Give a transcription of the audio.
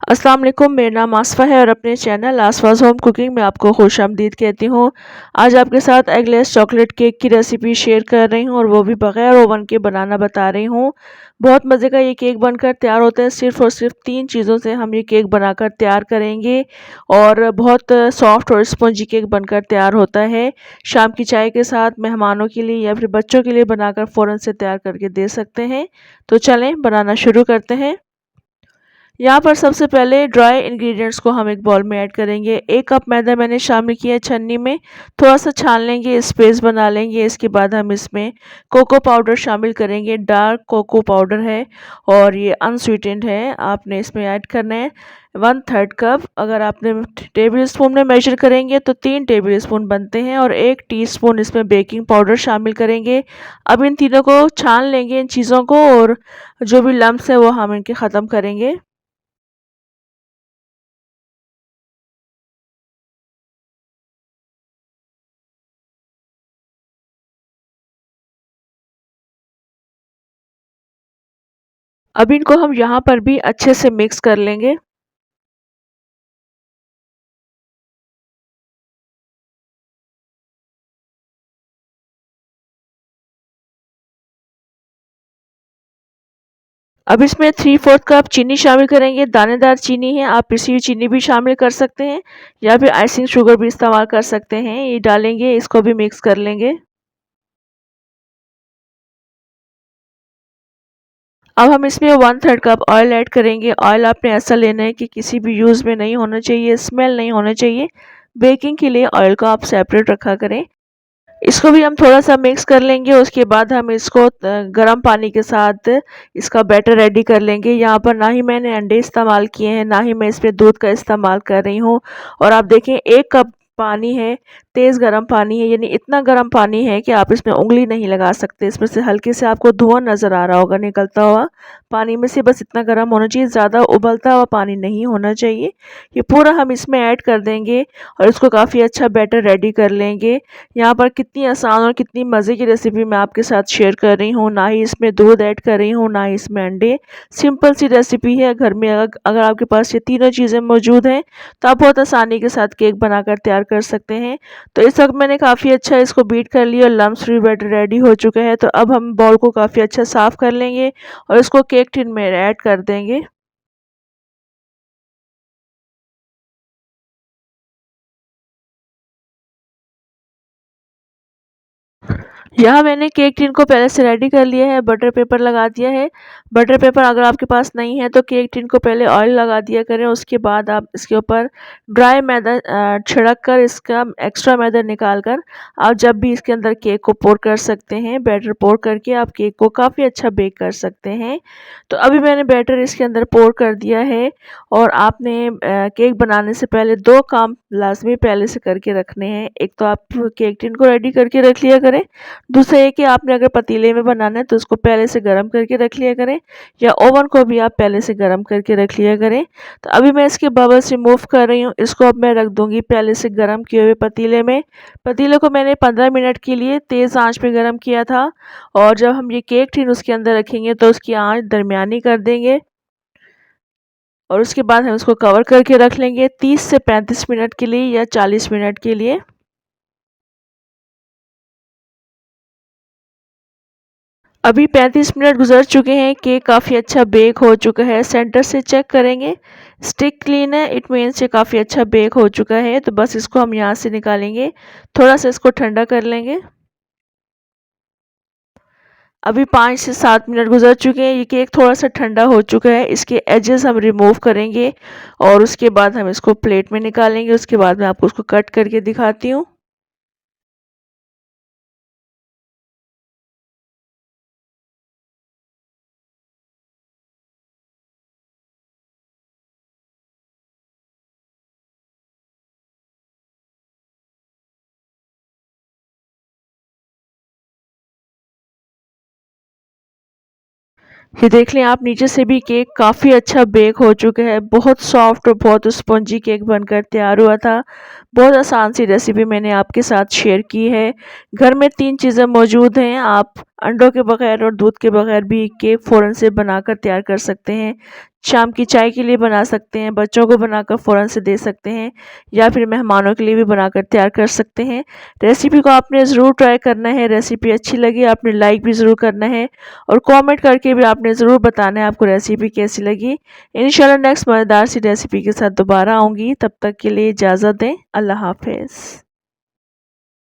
अस्सलाम वालेकुम, मेरा नाम आसफ़ा है और अपने चैनल आसफ़ाज़ होम कुकिंग में आपको खुशामदीद कहती हूँ। आज आपके साथ एगलेस चॉकलेट केक की रेसिपी शेयर कर रही हूँ और वो भी बग़ैर ओवन के बनाना बता रही हूँ। बहुत मज़े का ये केक बनकर तैयार होता है। सिर्फ़ और सिर्फ़ 3 चीज़ों से हम ये केक बनाकर तैयार करेंगे और बहुत सॉफ्ट और स्पंजी केक बनकर तैयार होता है। शाम की चाय के साथ, मेहमानों के लिए या फिर बच्चों के लिए बनाकर फ़ौरन से तैयार करके दे सकते हैं। तो चलें बनाना शुरू करते हैं। यहाँ पर सबसे पहले ड्राई इंग्रेडिएंट्स को हम एक बाउल में ऐड करेंगे। 1 कप मैदा मैंने शामिल किया है छन्नी में, थोड़ा-सा छान लेंगे, स्पेस बना लेंगे। इसके बाद हम इसमें कोको पाउडर शामिल करेंगे। डार्क कोको पाउडर है और ये अनस्वीटेंड है। आपने इसमें ऐड करना है 1/3 कप। अगर आपने टेबल स्पून में मेजर करेंगे तो 3 टेबल स्पून बनते हैं और 1 टीस्पून इसमें बेकिंग पाउडर शामिल करेंगे। अब इन तीनों को छान लेंगे इन चीज़ों को और जो भी लम्प्स है वो हम इनके ख़त्म करेंगे। अब इनको हम यहाँ पर भी अच्छे से मिक्स कर लेंगे। अब इसमें 3/4 कप चीनी शामिल करेंगे। दानेदार चीनी है, आप पिसी हुई चीनी भी शामिल कर सकते हैं या फिर आइसिंग शुगर भी इस्तेमाल कर सकते हैं। ये डालेंगे, इसको भी मिक्स कर लेंगे। अब हम इसमें 1/3 कप ऑयल ऐड करेंगे। ऑयल आपने ऐसा लेना है कि किसी भी यूज़ में नहीं होना चाहिए, स्मेल नहीं होना चाहिए। बेकिंग के लिए ऑयल को आप सेपरेट रखा करें। इसको भी हम थोड़ा-सा मिक्स कर लेंगे, उसके बाद हम इसको गर्म पानी के साथ इसका बैटर रेडी कर लेंगे। यहाँ पर ना ही मैंने अंडे इस्तेमाल किए हैं, ना ही मैं इसमें दूध का इस्तेमाल कर रही हूँ। और आप देखें 1 कप पानी है, तेज़ गरम पानी है, यानी इतना गरम पानी है कि आप इसमें उँगली नहीं लगा सकते। इसमें से हल्के से आपको धुआँ नज़र आ रहा होगा निकलता हुआ। पानी में से बस इतना गरम होना चाहिए, ज़्यादा उबलता हुआ पानी नहीं होना चाहिए। ये पूरा हम इसमें ऐड कर देंगे और इसको काफ़ी अच्छा बैटर रेडी कर लेंगे। यहाँ पर कितनी आसान और कितनी मज़े की रेसिपी मैं आपके साथ शेयर कर रही हूँ। ना ही इसमें दूध ऐड कर रही हूँ, ना ही इसमें अंडे। सिंपल सी रेसिपी है। घर में अगर आपके पास ये तीनों चीज़ें मौजूद हैं तो आप बहुत आसानी के साथ केक बनाकर तैयार कर सकते हैं। तो इस वक्त मैंने काफ़ी अच्छा इसको बीट कर लिया और लम्प्स फ्री बैटर रेडी हो चुका है। तो अब हम बाउल को काफ़ी अच्छा साफ़ कर लेंगे और इसको केक टिन में ऐड कर देंगे। यहाँ मैंने केक टिन को पहले से रेडी कर लिया है, बटर पेपर लगा दिया है। बटर पेपर अगर आपके पास नहीं है तो केक टिन को पहले ऑयल लगा दिया करें, उसके बाद आप इसके ऊपर ड्राई मैदा छिड़क कर इसका एक्स्ट्रा मैदा निकाल कर आप जब भी इसके अंदर केक को पोर कर सकते हैं। बैटर पोर करके आप केक को काफ़ी अच्छा बेक कर सकते हैं। तो अभी मैंने बैटर इसके अंदर पोर कर दिया है और आपने केक बनाने से पहले 2 काम लाज़मी पहले से करके रखने हैं। एक तो आप केक टिन को रेडी करके रख लिया करें। दूसरा ये कि आपने अगर पतीले में बनाना है तो उसको पहले से गर्म करके रख लिया करें या ओवन को भी आप पहले से गर्म करके रख लिया करें। तो अभी मैं इसके बबल्स रिमूव कर रही हूँ। इसको अब मैं रख दूँगी पहले से गर्म किए हुए पतीले में। पतीले को मैंने 15 मिनट के लिए तेज़ आँच पे गर्म किया था और जब हम ये केक टिन उसके अंदर रखेंगे तो उसकी आँच दरमियानी कर देंगे और उसके बाद हम इसको कवर करके रख लेंगे 30 से 35 मिनट के लिए या 40 मिनट के लिए। अभी 35 मिनट गुज़र चुके हैं, केक काफ़ी अच्छा बेक हो चुका है। सेंटर से चेक करेंगे, स्टिक क्लीन है, इट मीन्स ये काफ़ी अच्छा बेक हो चुका है। तो बस इसको हम यहाँ से निकालेंगे, थोड़ा-सा इसको ठंडा कर लेंगे। अभी 5 से 7 मिनट गुज़र चुके हैं, ये केक थोड़ा-सा ठंडा हो चुका है। इसके एजेस हम रिमूव करेंगे और उसके बाद हम इसको प्लेट में निकालेंगे। उसके बाद मैं आपको उसको कट करके दिखाती हूँ। ये देख लें आप, नीचे से भी केक काफ़ी अच्छा बेक हो चुका है। बहुत सॉफ्ट और बहुत स्पॉन्जी केक बनकर तैयार हुआ था। बहुत आसान सी रेसिपी मैंने आपके साथ शेयर की है। घर में 3 चीज़ें मौजूद हैं, आप अंडों के बगैर और दूध के बगैर भी केक फ़ौरन से बनाकर तैयार कर सकते हैं। शाम की चाय के लिए बना सकते हैं, बच्चों को बनाकर फ़ौरन से दे सकते हैं या फिर मेहमानों के लिए भी बनाकर तैयार कर सकते हैं। रेसिपी को आपने ज़रूर ट्राई करना है। रेसिपी अच्छी लगी आपने लाइक भी ज़रूर करना है और कमेंट करके भी आपने ज़रूर बताना है आपको रेसिपी कैसी लगी। इंशाल्लाह नेक्स्ट मज़ेदार सी रेसिपी के साथ दोबारा आऊँगी। तब तक के लिए इजाज़त दें। अल्लाह हाफ़िज़।